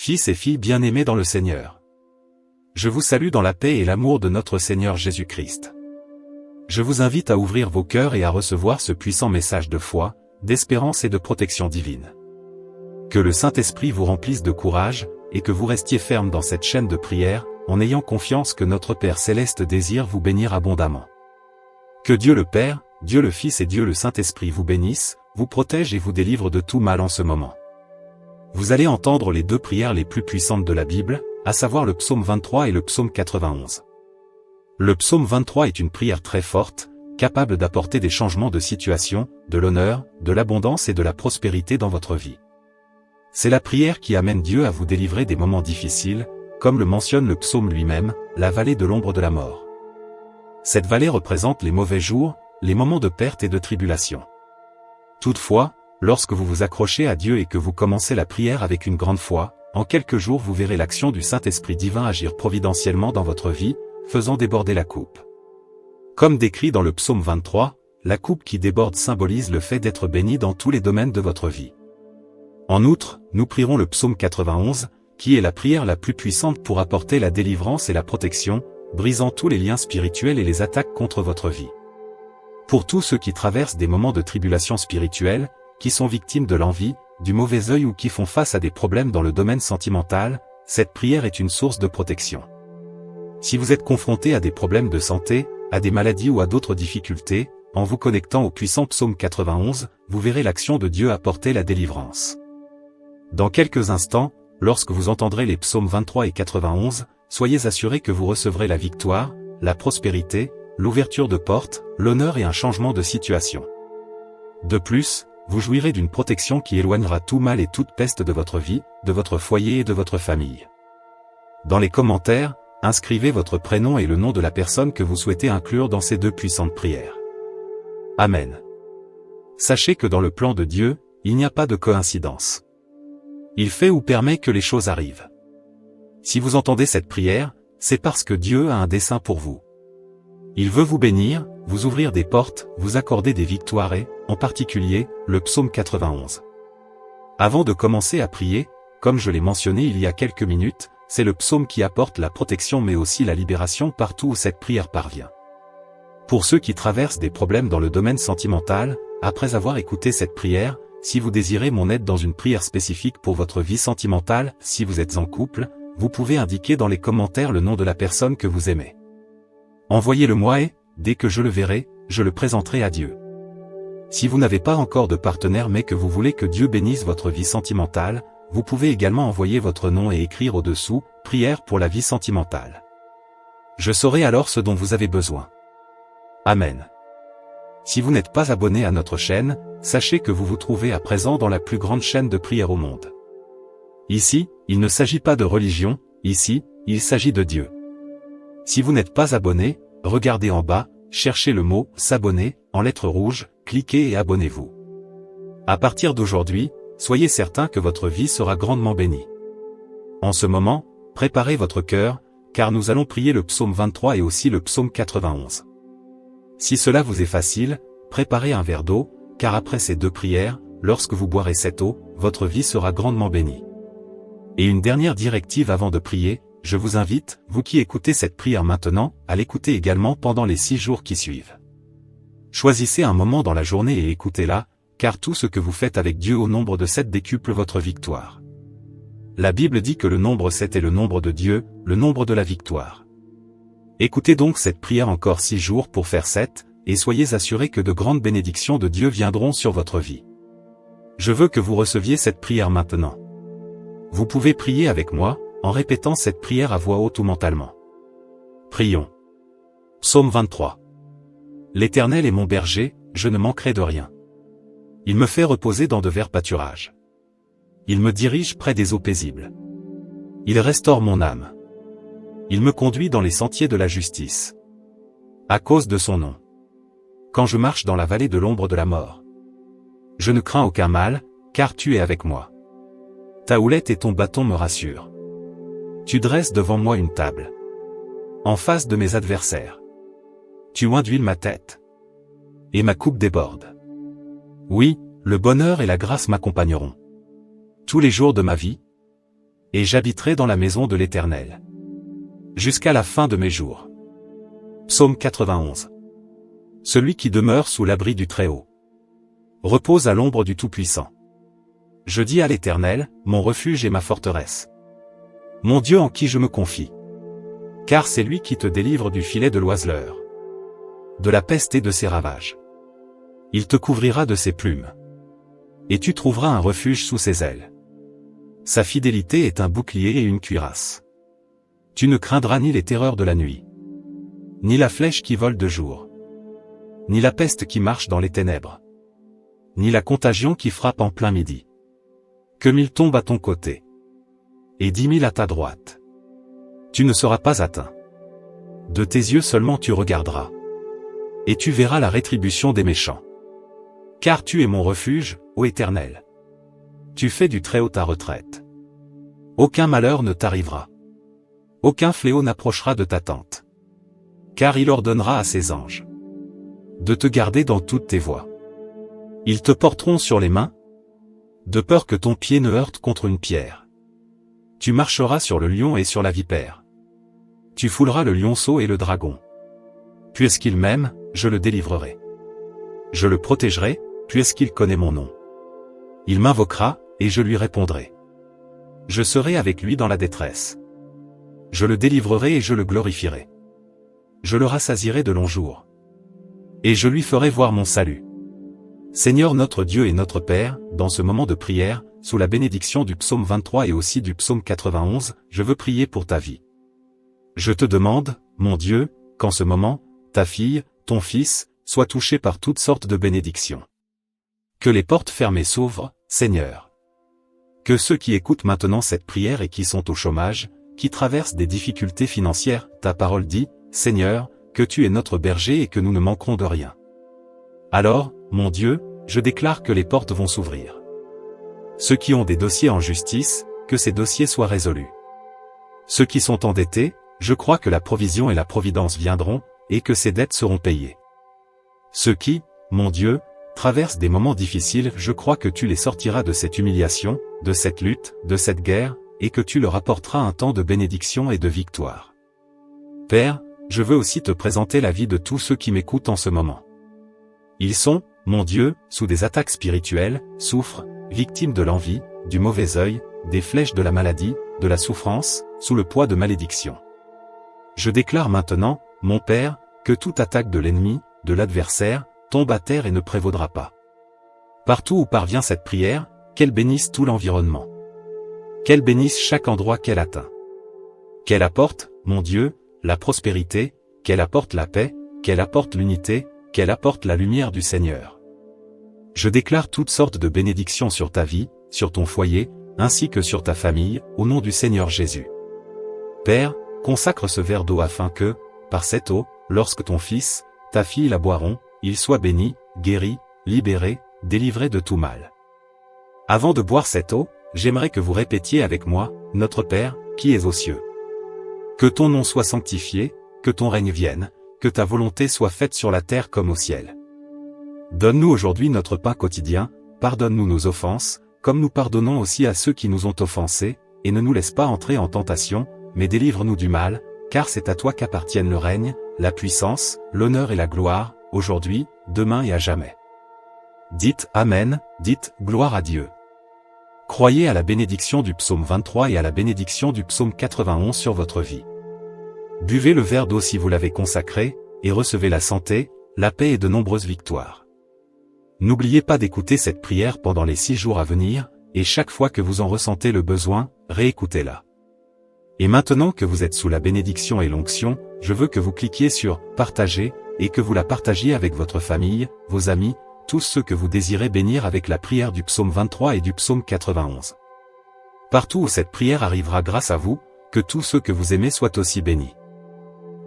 Fils et filles bien-aimés dans le Seigneur. Je vous salue dans la paix et l'amour de notre Seigneur Jésus-Christ. Je vous invite à ouvrir vos cœurs et à recevoir ce puissant message de foi, d'espérance et de protection divine. Que le Saint-Esprit vous remplisse de courage, et que vous restiez ferme dans cette chaîne de prière, en ayant confiance que notre Père Céleste désire vous bénir abondamment. Que Dieu le Père, Dieu le Fils et Dieu le Saint-Esprit vous bénissent, vous protègent et vous délivrent de tout mal en ce moment. Vous allez entendre les deux prières les plus puissantes de la Bible, à savoir le psaume 23 et le psaume 91. Le psaume 23 est une prière très forte, capable d'apporter des changements de situation, de l'honneur, de l'abondance et de la prospérité dans votre vie. C'est la prière qui amène Dieu à vous délivrer des moments difficiles, comme le mentionne le psaume lui-même, la vallée de l'ombre de la mort. Cette vallée représente les mauvais jours, les moments de perte et de tribulation. Toutefois, lorsque vous vous accrochez à Dieu et que vous commencez la prière avec une grande foi, en quelques jours vous verrez l'action du Saint-Esprit divin agir providentiellement dans votre vie, faisant déborder la coupe. Comme décrit dans le psaume 23, la coupe qui déborde symbolise le fait d'être béni dans tous les domaines de votre vie. En outre, nous prierons le psaume 91, qui est la prière la plus puissante pour apporter la délivrance et la protection, brisant tous les liens spirituels et les attaques contre votre vie. Pour tous ceux qui traversent des moments de tribulation spirituelle, qui sont victimes de l'envie, du mauvais œil ou qui font face à des problèmes dans le domaine sentimental, cette prière est une source de protection. Si vous êtes confronté à des problèmes de santé, à des maladies ou à d'autres difficultés, en vous connectant au puissant psaume 91, vous verrez l'action de Dieu apporter la délivrance. Dans quelques instants, lorsque vous entendrez les psaumes 23 et 91, soyez assurés que vous recevrez la victoire, la prospérité, l'ouverture de portes, l'honneur et un changement de situation. De plus, vous jouirez d'une protection qui éloignera tout mal et toute peste de votre vie, de votre foyer et de votre famille. Dans les commentaires, inscrivez votre prénom et le nom de la personne que vous souhaitez inclure dans ces deux puissantes prières. Amen. Sachez que dans le plan de Dieu, il n'y a pas de coïncidence. Il fait ou permet que les choses arrivent. Si vous entendez cette prière, c'est parce que Dieu a un dessein pour vous. Il veut vous bénir, vous ouvrir des portes, vous accorder des victoires et, en particulier, le psaume 91. Avant de commencer à prier, comme je l'ai mentionné il y a quelques minutes, c'est le psaume qui apporte la protection mais aussi la libération partout où cette prière parvient. Pour ceux qui traversent des problèmes dans le domaine sentimental, après avoir écouté cette prière, si vous désirez mon aide dans une prière spécifique pour votre vie sentimentale, si vous êtes en couple, vous pouvez indiquer dans les commentaires le nom de la personne que vous aimez. Envoyez-le-moi et, dès que je le verrai, je le présenterai à Dieu. Si vous n'avez pas encore de partenaire mais que vous voulez que Dieu bénisse votre vie sentimentale, vous pouvez également envoyer votre nom et écrire au-dessous « Prière pour la vie sentimentale ». Je saurai alors ce dont vous avez besoin. Amen. Si vous n'êtes pas abonné à notre chaîne, sachez que vous vous trouvez à présent dans la plus grande chaîne de prière au monde. Ici, il ne s'agit pas de religion, ici, il s'agit de Dieu. Si vous n'êtes pas abonné, regardez en bas, cherchez le mot « S'abonner » en lettres rouges, cliquez et abonnez-vous. À partir d'aujourd'hui, soyez certain que votre vie sera grandement bénie. En ce moment, préparez votre cœur, car nous allons prier le psaume 23 et aussi le psaume 91. Si cela vous est facile, préparez un verre d'eau, car après ces deux prières, lorsque vous boirez cette eau, votre vie sera grandement bénie. Et une dernière directive avant de prier, je vous invite, vous qui écoutez cette prière maintenant, à l'écouter également pendant les 6 jours qui suivent. Choisissez un moment dans la journée et écoutez-la, car tout ce que vous faites avec Dieu au nombre de 7 décuple votre victoire. La Bible dit que le nombre 7 est le nombre de Dieu, le nombre de la victoire. Écoutez donc cette prière encore 6 jours pour faire 7, et soyez assurés que de grandes bénédictions de Dieu viendront sur votre vie. Je veux que vous receviez cette prière maintenant. Vous pouvez prier avec moi, en répétant cette prière à voix haute ou mentalement. Prions. Psaume 23. L'Éternel est mon berger, je ne manquerai de rien. Il me fait reposer dans de verts pâturages. Il me dirige près des eaux paisibles. Il restaure mon âme. Il me conduit dans les sentiers de la justice. À cause de son nom. Quand je marche dans la vallée de l'ombre de la mort, je ne crains aucun mal, car tu es avec moi. Ta houlette et ton bâton me rassurent. Tu dresses devant moi une table, en face de mes adversaires. Tu oins d'huile ma tête, et ma coupe déborde. Oui, le bonheur et la grâce m'accompagneront tous les jours de ma vie, et j'habiterai dans la maison de l'Éternel jusqu'à la fin de mes jours. Psaume 91. Celui qui demeure sous l'abri du Très-Haut repose à l'ombre du Tout-Puissant. Je dis à l'Éternel, mon refuge et ma forteresse, mon Dieu en qui je me confie. Car c'est lui qui te délivre du filet de l'oiseleur, de la peste et de ses ravages. Il te couvrira de ses plumes, et tu trouveras un refuge sous ses ailes. Sa fidélité est un bouclier et une cuirasse. Tu ne craindras ni les terreurs de la nuit, ni la flèche qui vole de jour, ni la peste qui marche dans les ténèbres, ni la contagion qui frappe en plein midi. Que 1000 tombent à ton côté, et 10 000 à ta droite, tu ne seras pas atteint. De tes yeux seulement tu regarderas, et tu verras la rétribution des méchants. Car tu es mon refuge, ô Éternel. Tu fais du Très-Haut ta retraite. Aucun malheur ne t'arrivera. Aucun fléau n'approchera de ta tente. Car il ordonnera à ses anges de te garder dans toutes tes voies. Ils te porteront sur les mains, de peur que ton pied ne heurte contre une pierre. Tu marcheras sur le lion et sur la vipère. Tu fouleras le lionceau et le dragon. Puisqu'il m'aime, je le délivrerai. Je le protégerai, puisqu'il connaît mon nom. Il m'invoquera, et je lui répondrai. Je serai avec lui dans la détresse. Je le délivrerai et je le glorifierai. Je le rassasierai de longs jours. Et je lui ferai voir mon salut. Seigneur notre Dieu et notre Père, dans ce moment de prière, sous la bénédiction du psaume 23 et aussi du psaume 91, je veux prier pour ta vie. Je te demande, mon Dieu, qu'en ce moment, ta fille, ton fils, soient touchés par toutes sortes de bénédictions. Que les portes fermées s'ouvrent, Seigneur. Que ceux qui écoutent maintenant cette prière et qui sont au chômage, qui traversent des difficultés financières, ta parole dit, Seigneur, que tu es notre berger et que nous ne manquerons de rien. Alors, mon Dieu, je déclare que les portes vont s'ouvrir. Ceux qui ont des dossiers en justice, que ces dossiers soient résolus. Ceux qui sont endettés, je crois que la provision et la providence viendront, et que ces dettes seront payées. Ceux qui, mon Dieu, traversent des moments difficiles, je crois que tu les sortiras de cette humiliation, de cette lutte, de cette guerre, et que tu leur apporteras un temps de bénédiction et de victoire. Père, je veux aussi te présenter la vie de tous ceux qui m'écoutent en ce moment. Ils sont, mon Dieu, sous des attaques spirituelles, souffrent, victimes de l'envie, du mauvais œil, des flèches de la maladie, de la souffrance, sous le poids de malédictions. Je déclare maintenant, mon Père, que toute attaque de l'ennemi, de l'adversaire, tombe à terre et ne prévaudra pas. Partout où parvient cette prière, qu'elle bénisse tout l'environnement. Qu'elle bénisse chaque endroit qu'elle atteint. Qu'elle apporte, mon Dieu, la prospérité, qu'elle apporte la paix, qu'elle apporte l'unité, qu'elle apporte la lumière du Seigneur. Je déclare toutes sortes de bénédictions sur ta vie, sur ton foyer, ainsi que sur ta famille, au nom du Seigneur Jésus. Père, consacre ce verre d'eau afin que, par cette eau, lorsque ton fils, ta fille la boiront, ils soient bénis, guéris, libérés, délivrés de tout mal. Avant de boire cette eau, j'aimerais que vous répétiez avec moi, Notre Père, qui es aux cieux. Que ton nom soit sanctifié, que ton règne vienne, que ta volonté soit faite sur la terre comme au ciel. Donne-nous aujourd'hui notre pain quotidien, pardonne-nous nos offenses, comme nous pardonnons aussi à ceux qui nous ont offensés, et ne nous laisse pas entrer en tentation, mais délivre-nous du mal, car c'est à toi qu'appartiennent le règne, la puissance, l'honneur et la gloire, aujourd'hui, demain et à jamais. Dites Amen, dites gloire à Dieu. Croyez à la bénédiction du psaume 23 et à la bénédiction du psaume 91 sur votre vie. Buvez le verre d'eau si vous l'avez consacré, et recevez la santé, la paix et de nombreuses victoires. N'oubliez pas d'écouter cette prière pendant les 6 jours à venir, et chaque fois que vous en ressentez le besoin, réécoutez-la. Et maintenant que vous êtes sous la bénédiction et l'onction, je veux que vous cliquiez sur « Partager » et que vous la partagiez avec votre famille, vos amis, tous ceux que vous désirez bénir avec la prière du psaume 23 et du psaume 91. Partout où cette prière arrivera grâce à vous, que tous ceux que vous aimez soient aussi bénis.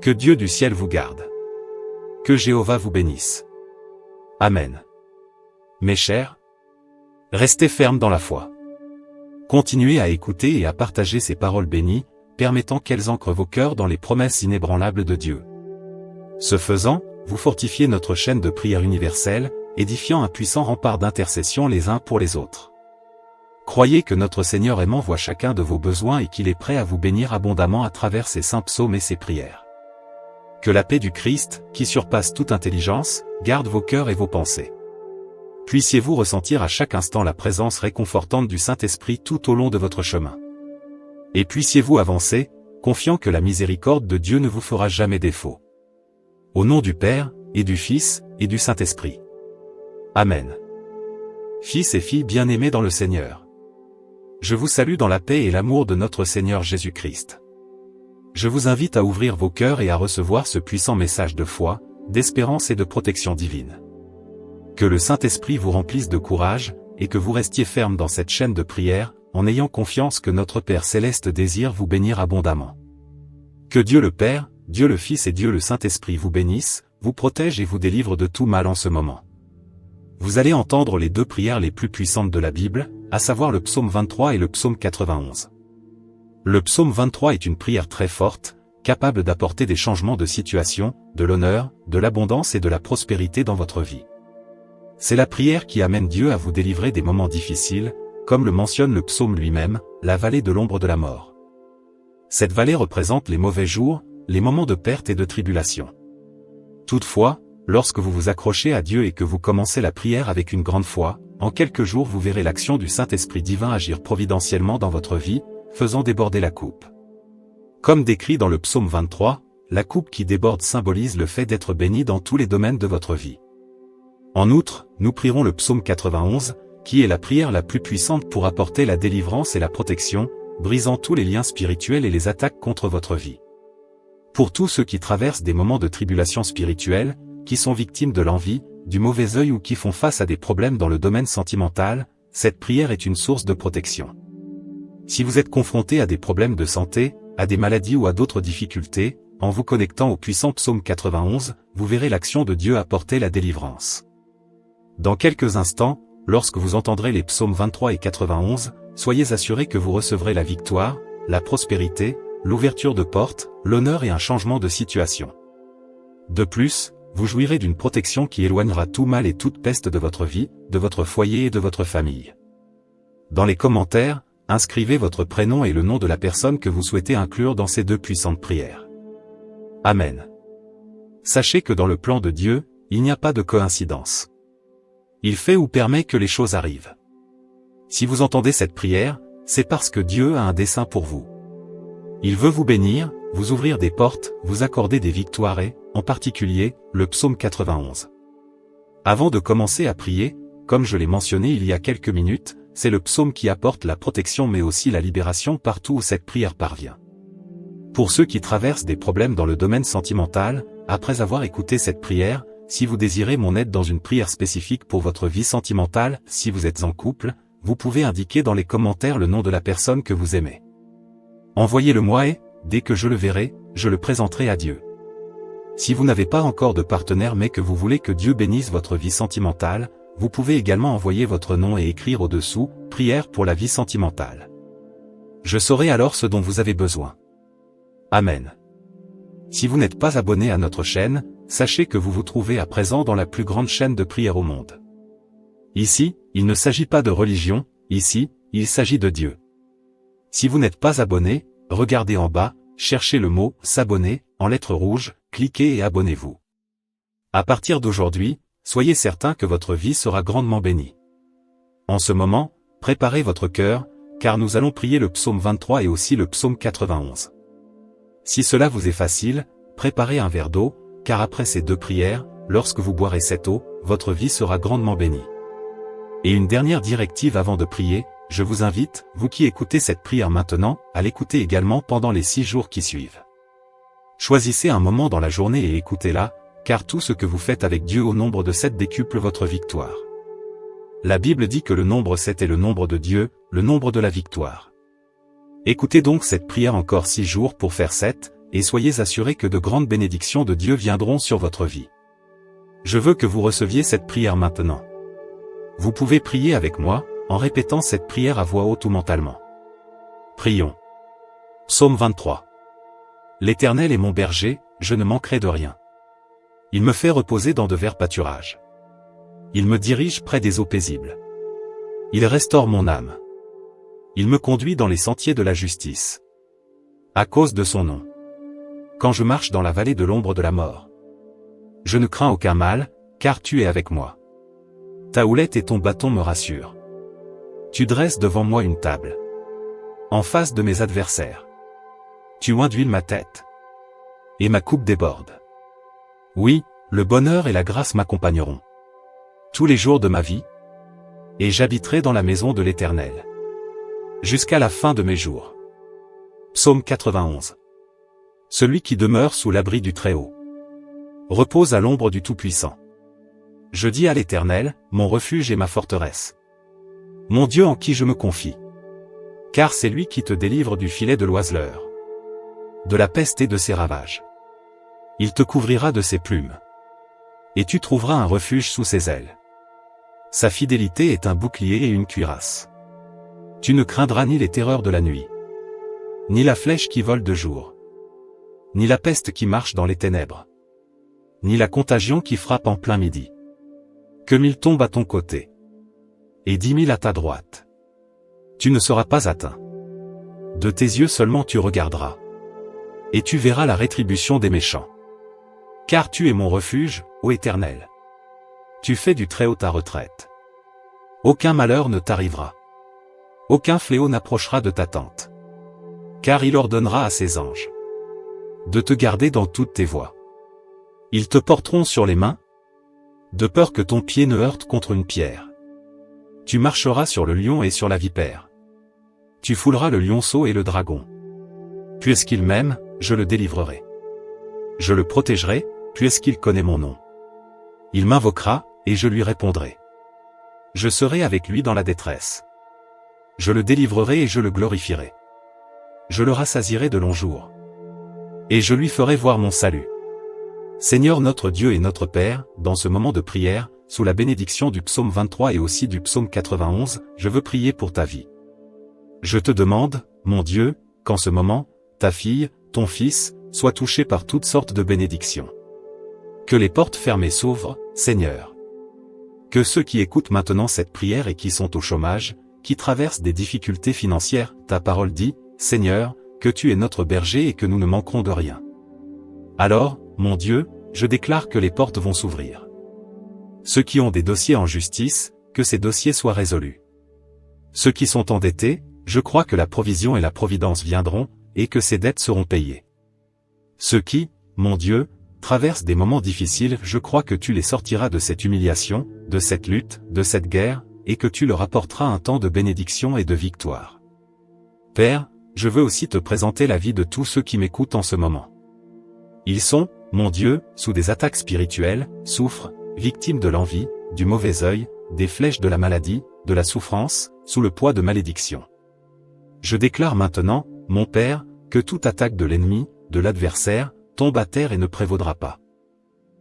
Que Dieu du ciel vous garde. Que Jéhovah vous bénisse. Amen. Mes chers, restez fermes dans la foi. Continuez à écouter et à partager ces paroles bénies, permettant qu'elles ancrent vos cœurs dans les promesses inébranlables de Dieu. Ce faisant, vous fortifiez notre chaîne de prière universelle, édifiant un puissant rempart d'intercession les uns pour les autres. Croyez que notre Seigneur aimant voit chacun de vos besoins et qu'il est prêt à vous bénir abondamment à travers ses saints psaumes et ses prières. Que la paix du Christ, qui surpasse toute intelligence, garde vos cœurs et vos pensées. Puissiez-vous ressentir à chaque instant la présence réconfortante du Saint-Esprit tout au long de votre chemin. Et puissiez-vous avancer, confiant que la miséricorde de Dieu ne vous fera jamais défaut. Au nom du Père, et du Fils, et du Saint-Esprit. Amen. Fils et filles bien-aimés dans le Seigneur. Je vous salue dans la paix et l'amour de notre Seigneur Jésus-Christ. Je vous invite à ouvrir vos cœurs et à recevoir ce puissant message de foi, d'espérance et de protection divine. Que le Saint-Esprit vous remplisse de courage, et que vous restiez ferme dans cette chaîne de prière, en ayant confiance que notre Père Céleste désire vous bénir abondamment. Que Dieu le Père, Dieu le Fils et Dieu le Saint-Esprit vous bénissent, vous protègent et vous délivrent de tout mal en ce moment. Vous allez entendre les deux prières les plus puissantes de la Bible, à savoir le psaume 23 et le psaume 91. Le psaume 23 est une prière très forte, capable d'apporter des changements de situation, de l'honneur, de l'abondance et de la prospérité dans votre vie. C'est la prière qui amène Dieu à vous délivrer des moments difficiles, comme le mentionne le psaume lui-même, la vallée de l'ombre de la mort. Cette vallée représente les mauvais jours, les moments de perte et de tribulation. Toutefois, lorsque vous vous accrochez à Dieu et que vous commencez la prière avec une grande foi, en quelques jours vous verrez l'action du Saint-Esprit divin agir providentiellement dans votre vie, faisant déborder la coupe. Comme décrit dans le psaume 23, la coupe qui déborde symbolise le fait d'être béni dans tous les domaines de votre vie. En outre, nous prierons le psaume 91, qui est la prière la plus puissante pour apporter la délivrance et la protection, brisant tous les liens spirituels et les attaques contre votre vie. Pour tous ceux qui traversent des moments de tribulation spirituelle, qui sont victimes de l'envie, du mauvais œil ou qui font face à des problèmes dans le domaine sentimental, cette prière est une source de protection. Si vous êtes confronté à des problèmes de santé, à des maladies ou à d'autres difficultés, en vous connectant au puissant psaume 91, vous verrez l'action de Dieu apporter la délivrance. Dans quelques instants, lorsque vous entendrez les psaumes 23 et 91, soyez assurés que vous recevrez la victoire, la prospérité, l'ouverture de portes, l'honneur et un changement de situation. De plus, vous jouirez d'une protection qui éloignera tout mal et toute peste de votre vie, de votre foyer et de votre famille. Dans les commentaires, inscrivez votre prénom et le nom de la personne que vous souhaitez inclure dans ces deux puissantes prières. Amen. Sachez que dans le plan de Dieu, il n'y a pas de coïncidence. Il fait ou permet que les choses arrivent. Si vous entendez cette prière, c'est parce que Dieu a un dessein pour vous. Il veut vous bénir, vous ouvrir des portes, vous accorder des victoires et, en particulier, le psaume 91. Avant de commencer à prier, comme je l'ai mentionné il y a quelques minutes, c'est le psaume qui apporte la protection mais aussi la libération partout où cette prière parvient. Pour ceux qui traversent des problèmes dans le domaine sentimental, après avoir écouté cette prière, si vous désirez mon aide dans une prière spécifique pour votre vie sentimentale, si vous êtes en couple, vous pouvez indiquer dans les commentaires le nom de la personne que vous aimez. Envoyez-le-moi et, dès que je le verrai, je le présenterai à Dieu. Si vous n'avez pas encore de partenaire mais que vous voulez que Dieu bénisse votre vie sentimentale, vous pouvez également envoyer votre nom et écrire au-dessous « Prière pour la vie sentimentale ». Je saurai alors ce dont vous avez besoin. Amen. Si vous n'êtes pas abonné à notre chaîne, sachez que vous vous trouvez à présent dans la plus grande chaîne de prière au monde. Ici, il ne s'agit pas de religion, ici, il s'agit de Dieu. Si vous n'êtes pas abonné, regardez en bas, cherchez le mot « S'abonner » en lettres rouges, cliquez et abonnez-vous. À partir d'aujourd'hui, soyez certain que votre vie sera grandement bénie. En ce moment, préparez votre cœur, car nous allons prier le psaume 23 et aussi le psaume 91. Si cela vous est facile, préparez un verre d'eau, car après ces deux prières, lorsque vous boirez cette eau, votre vie sera grandement bénie. Et une dernière directive avant de prier, je vous invite, vous qui écoutez cette prière maintenant, à l'écouter également pendant les 6 jours qui suivent. Choisissez un moment dans la journée et écoutez-la, car tout ce que vous faites avec Dieu au nombre de 7 décuple votre victoire. La Bible dit que le nombre 7 est le nombre de Dieu, le nombre de la victoire. Écoutez donc cette prière encore 6 jours pour faire 7, et soyez assurés que de grandes bénédictions de Dieu viendront sur votre vie. Je veux que vous receviez cette prière maintenant. Vous pouvez prier avec moi, en répétant cette prière à voix haute ou mentalement. Prions. Psaume 23. L'Éternel est mon berger, je ne manquerai de rien. Il me fait reposer dans de verts pâturages. Il me dirige près des eaux paisibles. Il restaure mon âme. Il me conduit dans les sentiers de la justice. À cause de son nom. Quand je marche dans la vallée de l'ombre de la mort, je ne crains aucun mal, car tu es avec moi. Ta houlette et ton bâton me rassurent. Tu dresses devant moi une table, en face de mes adversaires. Tu oins d'huile ma tête, et ma coupe déborde. Oui, le bonheur et la grâce m'accompagneront tous les jours de ma vie, et j'habiterai dans la maison de l'Éternel jusqu'à la fin de mes jours. Psaume 91. Celui qui demeure sous l'abri du Très-Haut repose à l'ombre du Tout-Puissant. Je dis à l'Éternel, mon refuge et ma forteresse, mon Dieu en qui je me confie. Car c'est lui qui te délivre du filet de l'oiseleur, de la peste et de ses ravages. Il te couvrira de ses plumes, et tu trouveras un refuge sous ses ailes. Sa fidélité est un bouclier et une cuirasse. Tu ne craindras ni les terreurs de la nuit, ni la flèche qui vole de jour, ni la peste qui marche dans les ténèbres, ni la contagion qui frappe en plein midi. Que 1000 tombent à ton côté, et 10 000 à ta droite, tu ne seras pas atteint. De tes yeux seulement tu regarderas, et tu verras la rétribution des méchants. Car tu es mon refuge, ô Éternel. Tu fais du Très-Haut ta retraite. Aucun malheur ne t'arrivera. Aucun fléau n'approchera de ta tente. Car il ordonnera à ses anges de te garder dans toutes tes voies. Ils te porteront sur les mains, de peur que ton pied ne heurte contre une pierre. Tu marcheras sur le lion et sur la vipère. Tu fouleras le lionceau et le dragon. Puisqu'il m'aime, je le délivrerai. Je le protégerai, puisqu'il connaît mon nom. Il m'invoquera, et je lui répondrai. Je serai avec lui dans la détresse. Je le délivrerai et je le glorifierai. Je le rassasierai de longs jours. Et je lui ferai voir mon salut. Seigneur notre Dieu et notre Père, dans ce moment de prière, sous la bénédiction du psaume 23 et aussi du psaume 91, je veux prier pour ta vie. Je te demande, mon Dieu, qu'en ce moment, ta fille, ton fils, soient touchés par toutes sortes de bénédictions. Que les portes fermées s'ouvrent, Seigneur. Que ceux qui écoutent maintenant cette prière et qui sont au chômage, qui traversent des difficultés financières, ta parole dit, Seigneur, que tu es notre berger et que nous ne manquerons de rien. Alors, mon Dieu, je déclare que les portes vont s'ouvrir. Ceux qui ont des dossiers en justice, que ces dossiers soient résolus. Ceux qui sont endettés, je crois que la provision et la providence viendront, et que ces dettes seront payées. Ceux qui, mon Dieu, traversent des moments difficiles, je crois que tu les sortiras de cette humiliation, de cette lutte, de cette guerre, et que tu leur apporteras un temps de bénédiction et de victoire. Père, je veux aussi te présenter la vie de tous ceux qui m'écoutent en ce moment. Ils sont, mon Dieu, sous des attaques spirituelles, souffrent, victimes de l'envie, du mauvais œil, des flèches de la maladie, de la souffrance, sous le poids de malédictions. Je déclare maintenant, mon Père, que toute attaque de l'ennemi, de l'adversaire, tombe à terre et ne prévaudra pas.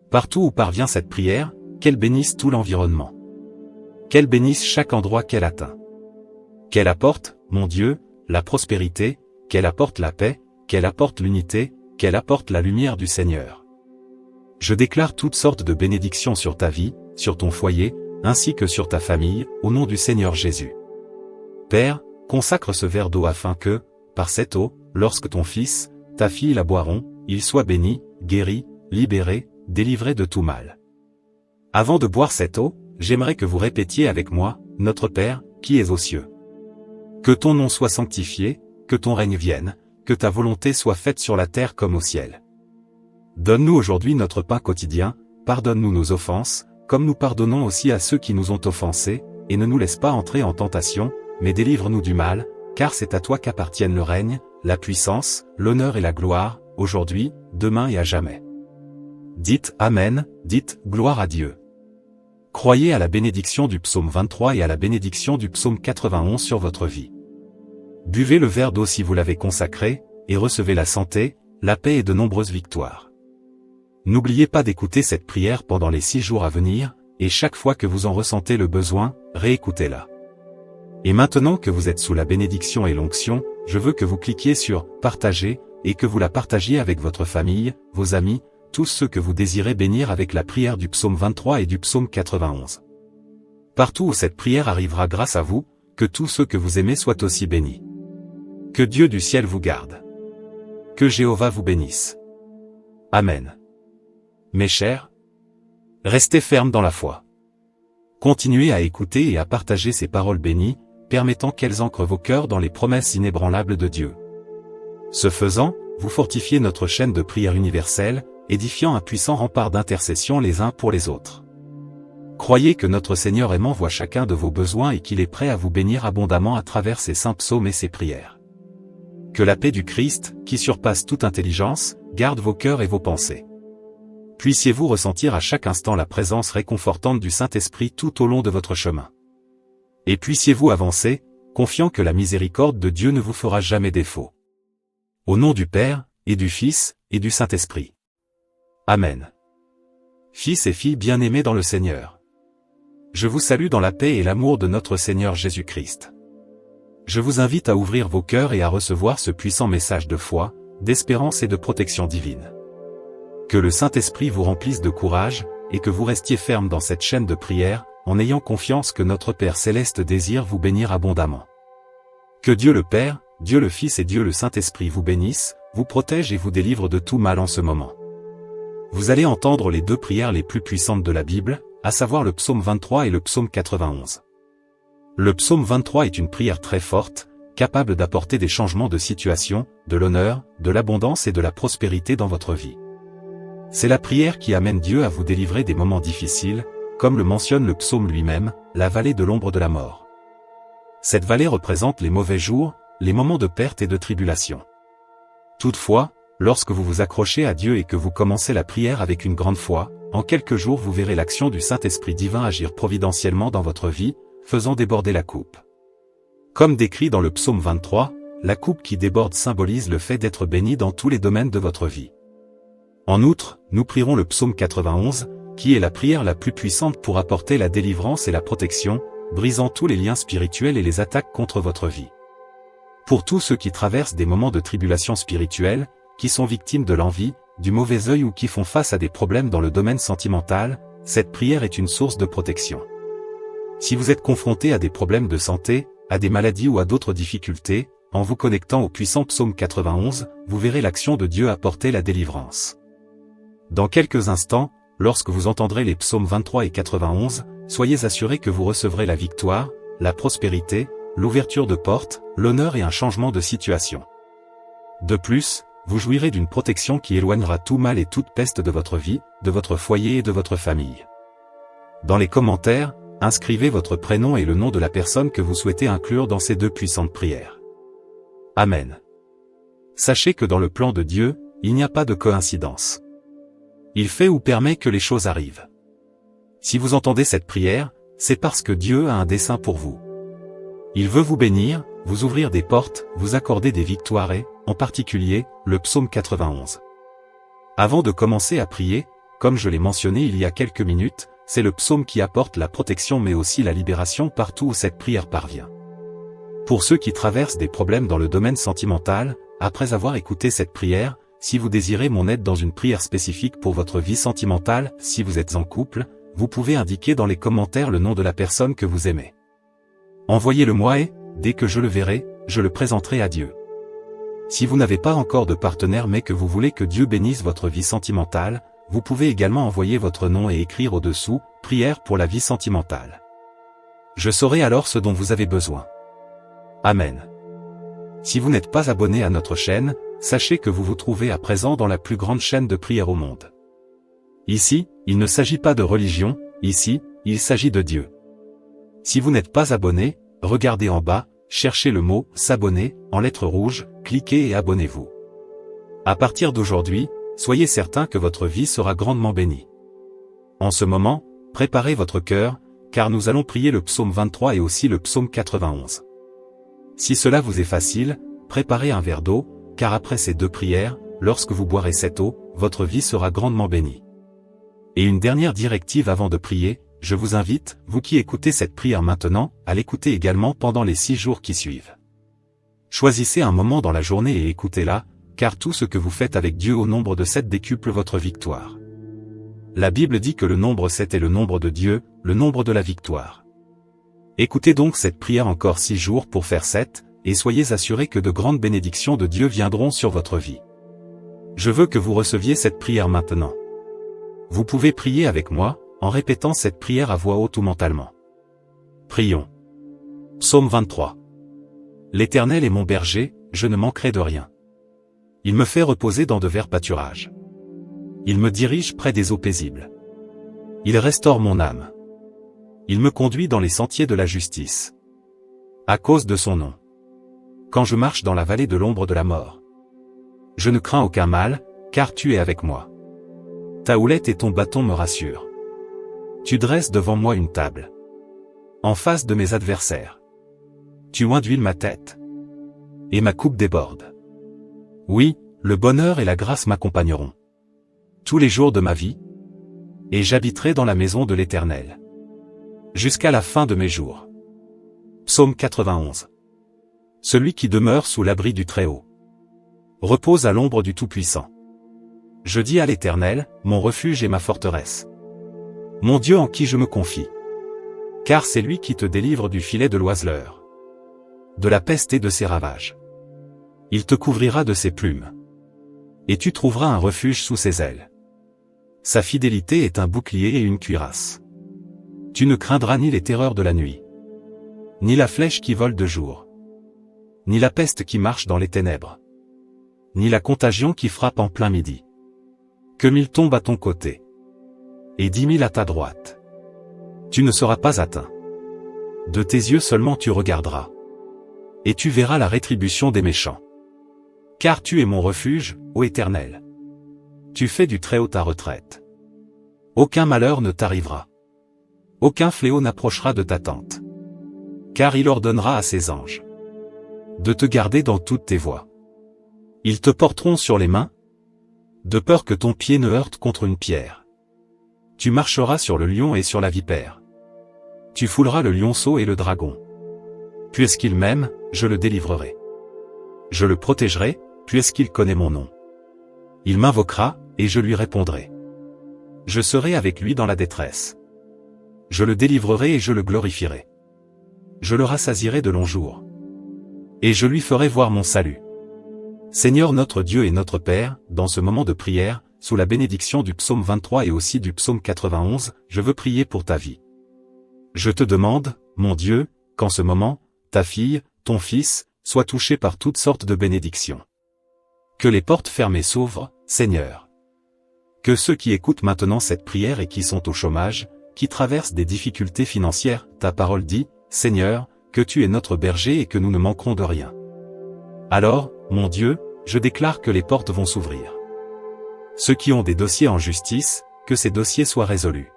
Partout où parvient cette prière, qu'elle bénisse tout l'environnement. Qu'elle bénisse chaque endroit qu'elle atteint. Qu'elle apporte, mon Dieu, la prospérité, qu'elle apporte la paix, qu'elle apporte l'unité, qu'elle apporte la lumière du Seigneur. Je déclare toutes sortes de bénédictions sur ta vie, sur ton foyer, ainsi que sur ta famille, au nom du Seigneur Jésus. Père, consacre ce verre d'eau afin que, par cette eau, lorsque ton fils, ta fille la boiront, ils soient bénis, guéris, libérés, délivrés de tout mal. Avant de boire cette eau, j'aimerais que vous répétiez avec moi, Notre Père, qui es aux cieux. Que ton nom soit sanctifié, que ton règne vienne, que ta volonté soit faite sur la terre comme au ciel. Donne-nous aujourd'hui notre pain quotidien, pardonne-nous nos offenses, comme nous pardonnons aussi à ceux qui nous ont offensés, et ne nous laisse pas entrer en tentation, mais délivre-nous du mal, car c'est à toi qu'appartiennent le règne, la puissance, l'honneur et la gloire, aujourd'hui, demain et à jamais. Dites Amen, dites gloire à Dieu. Croyez à la bénédiction du psaume 23 et à la bénédiction du psaume 91 sur votre vie. Buvez le verre d'eau si vous l'avez consacré, et recevez la santé, la paix et de nombreuses victoires. N'oubliez pas d'écouter cette prière pendant les 6 jours à venir, et chaque fois que vous en ressentez le besoin, réécoutez-la. Et maintenant que vous êtes sous la bénédiction et l'onction, je veux que vous cliquiez sur « Partager » et que vous la partagiez avec votre famille, vos amis, tous ceux que vous désirez bénir avec la prière du psaume 23 et du psaume 91. Partout où cette prière arrivera grâce à vous, que tous ceux que vous aimez soient aussi bénis. Que Dieu du ciel vous garde. Que Jéhovah vous bénisse. Amen. Mes chers, restez fermes dans la foi. Continuez à écouter et à partager ces paroles bénies, permettant qu'elles ancrent vos cœurs dans les promesses inébranlables de Dieu. Ce faisant, vous fortifiez notre chaîne de prière universelle, édifiant un puissant rempart d'intercession les uns pour les autres. Croyez que notre Seigneur aimant voit chacun de vos besoins et qu'il est prêt à vous bénir abondamment à travers ses saints psaumes et ses prières. Que la paix du Christ, qui surpasse toute intelligence, garde vos cœurs et vos pensées. Puissiez-vous ressentir à chaque instant la présence réconfortante du Saint-Esprit tout au long de votre chemin. Et puissiez-vous avancer, confiant que la miséricorde de Dieu ne vous fera jamais défaut. Au nom du Père, et du Fils, et du Saint-Esprit. Amen. Fils et filles bien-aimés dans le Seigneur. Je vous salue dans la paix et l'amour de notre Seigneur Jésus-Christ. Je vous invite à ouvrir vos cœurs et à recevoir ce puissant message de foi, d'espérance et de protection divine. Que le Saint-Esprit vous remplisse de courage, et que vous restiez ferme dans cette chaîne de prière, en ayant confiance que notre Père Céleste désire vous bénir abondamment. Que Dieu le Père, Dieu le Fils et Dieu le Saint-Esprit vous bénissent, vous protègent et vous délivrent de tout mal en ce moment. Vous allez entendre les deux prières les plus puissantes de la Bible, à savoir le psaume 23 et le psaume 91. Le psaume 23 est une prière très forte, capable d'apporter des changements de situation, de l'honneur, de l'abondance et de la prospérité dans votre vie. C'est la prière qui amène Dieu à vous délivrer des moments difficiles, comme le mentionne le psaume lui-même, la vallée de l'ombre de la mort. Cette vallée représente les mauvais jours, les moments de perte et de tribulation. Toutefois, lorsque vous vous accrochez à Dieu et que vous commencez la prière avec une grande foi, en quelques jours vous verrez l'action du Saint-Esprit divin agir providentiellement dans votre vie, faisant déborder la coupe. Comme décrit dans le psaume 23, la coupe qui déborde symbolise le fait d'être béni dans tous les domaines de votre vie. En outre, nous prierons le psaume 91, qui est la prière la plus puissante pour apporter la délivrance et la protection, brisant tous les liens spirituels et les attaques contre votre vie. Pour tous ceux qui traversent des moments de tribulation spirituelle, qui sont victimes de l'envie, du mauvais œil ou qui font face à des problèmes dans le domaine sentimental, cette prière est une source de protection. Si vous êtes confronté à des problèmes de santé, à des maladies ou à d'autres difficultés, en vous connectant au puissant psaume 91, vous verrez l'action de Dieu apporter la délivrance. Dans quelques instants, lorsque vous entendrez les psaumes 23 et 91, soyez assurés que vous recevrez la victoire, la prospérité, l'ouverture de portes, l'honneur et un changement de situation. De plus, vous jouirez d'une protection qui éloignera tout mal et toute peste de votre vie, de votre foyer et de votre famille. Dans les commentaires, inscrivez votre prénom et le nom de la personne que vous souhaitez inclure dans ces deux puissantes prières. Amen. Sachez que dans le plan de Dieu, il n'y a pas de coïncidence. Il fait ou permet que les choses arrivent. Si vous entendez cette prière, c'est parce que Dieu a un dessein pour vous. Il veut vous bénir, vous ouvrir des portes, vous accorder des victoires et, en particulier, le psaume 91. Avant de commencer à prier, comme je l'ai mentionné il y a quelques minutes, c'est le psaume qui apporte la protection mais aussi la libération partout où cette prière parvient. Pour ceux qui traversent des problèmes dans le domaine sentimental, après avoir écouté cette prière, si vous désirez mon aide dans une prière spécifique pour votre vie sentimentale, si vous êtes en couple, vous pouvez indiquer dans les commentaires le nom de la personne que vous aimez. Envoyez-le-moi et, dès que je le verrai, je le présenterai à Dieu. Si vous n'avez pas encore de partenaire mais que vous voulez que Dieu bénisse votre vie sentimentale, vous pouvez également envoyer votre nom et écrire au-dessous « Prière pour la vie sentimentale ». Je saurai alors ce dont vous avez besoin. Amen. Si vous n'êtes pas abonné à notre chaîne, sachez que vous vous trouvez à présent dans la plus grande chaîne de prière au monde. Ici, il ne s'agit pas de religion, ici, il s'agit de Dieu. Si vous n'êtes pas abonné, regardez en bas, cherchez le mot « S'abonner » en lettres rouges, cliquez et abonnez-vous. À partir d'aujourd'hui, soyez certain que votre vie sera grandement bénie. En ce moment, préparez votre cœur, car nous allons prier le psaume 23 et aussi le psaume 91. Si cela vous est facile, préparez un verre d'eau, car après ces deux prières, lorsque vous boirez cette eau, votre vie sera grandement bénie. Et une dernière directive avant de prier, je vous invite, vous qui écoutez cette prière maintenant, à l'écouter également pendant les 6 jours qui suivent. Choisissez un moment dans la journée et écoutez-la, car tout ce que vous faites avec Dieu au nombre de 7 décuple votre victoire. La Bible dit que le nombre 7 est le nombre de Dieu, le nombre de la victoire. Écoutez donc cette prière encore 6 jours pour faire 7, et soyez assurés que de grandes bénédictions de Dieu viendront sur votre vie. Je veux que vous receviez cette prière maintenant. Vous pouvez prier avec moi, en répétant cette prière à voix haute ou mentalement. Prions. Psaume 23. L'Éternel est mon berger, je ne manquerai de rien. Il me fait reposer dans de verts pâturages. Il me dirige près des eaux paisibles. Il restaure mon âme. Il me conduit dans les sentiers de la justice. À cause de son nom. Quand je marche dans la vallée de l'ombre de la mort, je ne crains aucun mal, car tu es avec moi. Ta houlette et ton bâton me rassurent. Tu dresses devant moi une table, en face de mes adversaires. Tu oins d'huile ma tête, et ma coupe déborde. Oui, le bonheur et la grâce m'accompagneront tous les jours de ma vie, et j'habiterai dans la maison de l'Éternel jusqu'à la fin de mes jours. Psaume 91. Celui qui demeure sous l'abri du Très-Haut repose à l'ombre du Tout-Puissant. Je dis à l'Éternel, mon refuge et ma forteresse, mon Dieu en qui je me confie. Car c'est lui qui te délivre du filet de l'oiseleur, de la peste et de ses ravages. Il te couvrira de ses plumes, et tu trouveras un refuge sous ses ailes. Sa fidélité est un bouclier et une cuirasse. Tu ne craindras ni les terreurs de la nuit, ni la flèche qui vole de jour, ni la peste qui marche dans les ténèbres, ni la contagion qui frappe en plein midi. Que 1000 tombent à ton côté, et 10 000 à ta droite, tu ne seras pas atteint. De tes yeux seulement tu regarderas, et tu verras la rétribution des méchants. Car tu es mon refuge, ô Éternel. Tu fais du Très-Haut ta retraite. Aucun malheur ne t'arrivera. Aucun fléau n'approchera de ta tente. Car il ordonnera à ses anges de te garder dans toutes tes voies. Ils te porteront sur les mains, de peur que ton pied ne heurte contre une pierre. Tu marcheras sur le lion et sur la vipère. Tu fouleras le lionceau et le dragon. Puisqu'il m'aime, je le délivrerai. Je le protégerai, puisqu'il connaît mon nom. Il m'invoquera, et je lui répondrai. Je serai avec lui dans la détresse. Je le délivrerai et je le glorifierai. Je le rassasierai de longs jours. Et je lui ferai voir mon salut. Seigneur notre Dieu et notre Père, dans ce moment de prière, sous la bénédiction du psaume 23 et aussi du psaume 91, je veux prier pour ta vie. Je te demande, mon Dieu, qu'en ce moment, ta fille, ton fils, soient touchés par toutes sortes de bénédictions. Que les portes fermées s'ouvrent, Seigneur. Que ceux qui écoutent maintenant cette prière et qui sont au chômage, qui traversent des difficultés financières, ta parole dit, Seigneur, que tu es notre berger et que nous ne manquerons de rien. Alors, mon Dieu, je déclare que les portes vont s'ouvrir. Ceux qui ont des dossiers en justice, que ces dossiers soient résolus.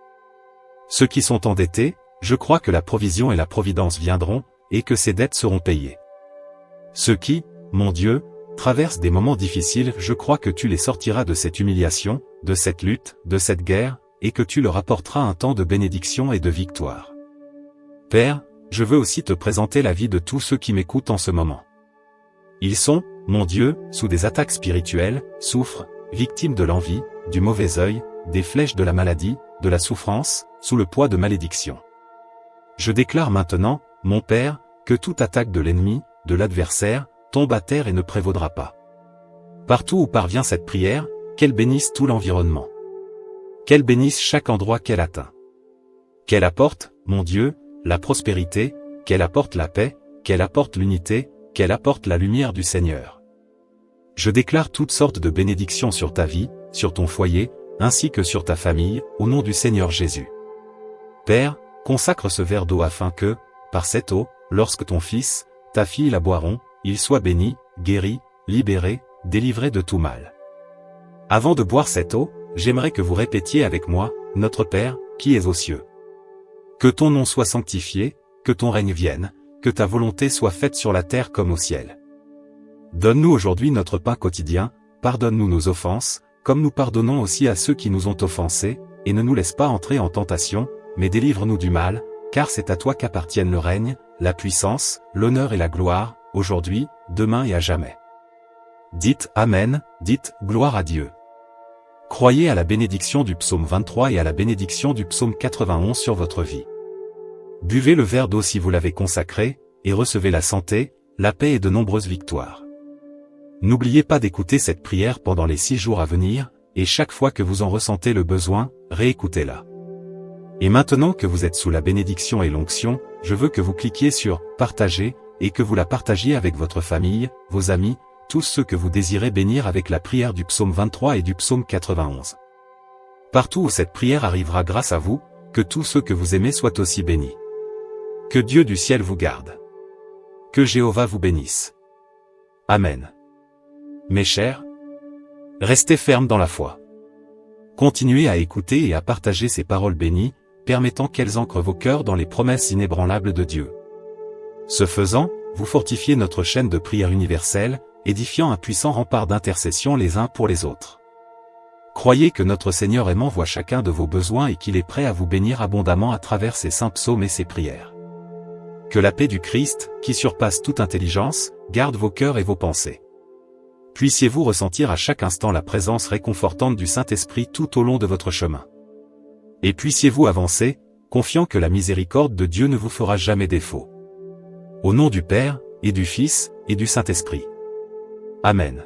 Ceux qui sont endettés, je crois que la provision et la providence viendront, et que ces dettes seront payées. Ceux qui, mon Dieu, traversent des moments difficiles, je crois que tu les sortiras de cette humiliation, de cette lutte, de cette guerre, et que tu leur apporteras un temps de bénédiction et de victoire. Père, je veux aussi te présenter la vie de tous ceux qui m'écoutent en ce moment. Ils sont, mon Dieu, sous des attaques spirituelles, souffrent, victimes de l'envie, du mauvais œil, des flèches de la maladie, de la souffrance, sous le poids de malédictions. Je déclare maintenant, mon Père, que toute attaque de l'ennemi, de l'adversaire, tombe à terre et ne prévaudra pas. Partout où parvient cette prière, qu'elle bénisse tout l'environnement. Qu'elle bénisse chaque endroit qu'elle atteint. Qu'elle apporte, mon Dieu, la prospérité, qu'elle apporte la paix, qu'elle apporte l'unité, qu'elle apporte la lumière du Seigneur. Je déclare toutes sortes de bénédictions sur ta vie, sur ton foyer, ainsi que sur ta famille, au nom du Seigneur Jésus. Père, consacre ce verre d'eau afin que, par cette eau, lorsque ton fils, ta fille la boiront, ils soient bénis, guéris, libérés, délivrés de tout mal. Avant de boire cette eau, j'aimerais que vous répétiez avec moi, Notre Père, qui es aux cieux. Que ton nom soit sanctifié, que ton règne vienne, que ta volonté soit faite sur la terre comme au ciel. Donne-nous aujourd'hui notre pain quotidien, pardonne-nous nos offenses, comme nous pardonnons aussi à ceux qui nous ont offensés, et ne nous laisse pas entrer en tentation, mais délivre-nous du mal, car c'est à toi qu'appartiennent le règne, la puissance, l'honneur et la gloire, aujourd'hui, demain et à jamais. Dites Amen, dites gloire à Dieu. Croyez à la bénédiction du psaume 23 et à la bénédiction du psaume 91 sur votre vie. Buvez le verre d'eau si vous l'avez consacré, et recevez la santé, la paix et de nombreuses victoires. N'oubliez pas d'écouter cette prière pendant les 6 jours à venir, et chaque fois que vous en ressentez le besoin, réécoutez-la. Et maintenant que vous êtes sous la bénédiction et l'onction, je veux que vous cliquiez sur « Partager » et que vous la partagiez avec votre famille, vos amis, tous ceux que vous désirez bénir avec la prière du psaume 23 et du psaume 91. Partout où cette prière arrivera grâce à vous, que tous ceux que vous aimez soient aussi bénis. Que Dieu du ciel vous garde. Que Jéhovah vous bénisse. Amen. Mes chers, restez fermes dans la foi. Continuez à écouter et à partager ces paroles bénies, permettant qu'elles ancrent vos cœurs dans les promesses inébranlables de Dieu. Ce faisant, vous fortifiez notre chaîne de prière universelle, édifiant un puissant rempart d'intercession les uns pour les autres. Croyez que notre Seigneur aimant voit chacun de vos besoins et qu'il est prêt à vous bénir abondamment à travers ses saints psaumes et ses prières. Que la paix du Christ, qui surpasse toute intelligence, garde vos cœurs et vos pensées. Puissiez-vous ressentir à chaque instant la présence réconfortante du Saint-Esprit tout au long de votre chemin. Et puissiez-vous avancer, confiant que la miséricorde de Dieu ne vous fera jamais défaut. Au nom du Père, et du Fils, et du Saint-Esprit. Amen.